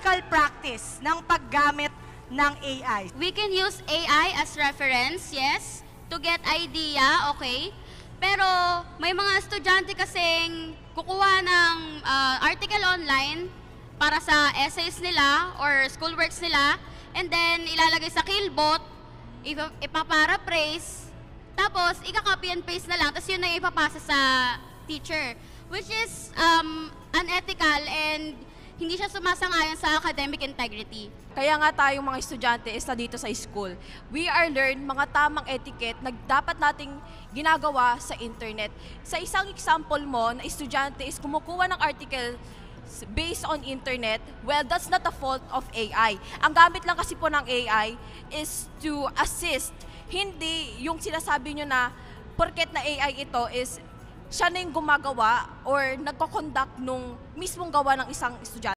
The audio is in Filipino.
ethical practice ng paggamit ng AI? We can use AI as reference, yes, to get idea, okay? Pero may mga estudyante kasing kukuha ng article online para sa essays nila or schoolworks nila, and then ilalagay sa Killbot, ipaparaphrase, tapos ika-copy and paste na lang, tapos yun na ipapasa sa teacher, which is unethical and hindi siya sumasang-ayon sa academic integrity. Kaya nga tayong mga estudyante isa dito sa school, we are learn mga tamang etiquette na dapat nating ginagawa sa internet. Sa isang example mo na estudyante is kumukuha ng article based on internet, well, that's not the fault of AI. Ang gamit lang kasi po ng AI is to assist. Hindi yung sinasabi nyo na porket na AI ito is siya na yung gumagawa or nagko-conduct nung mismong gawa ng isang estudyante.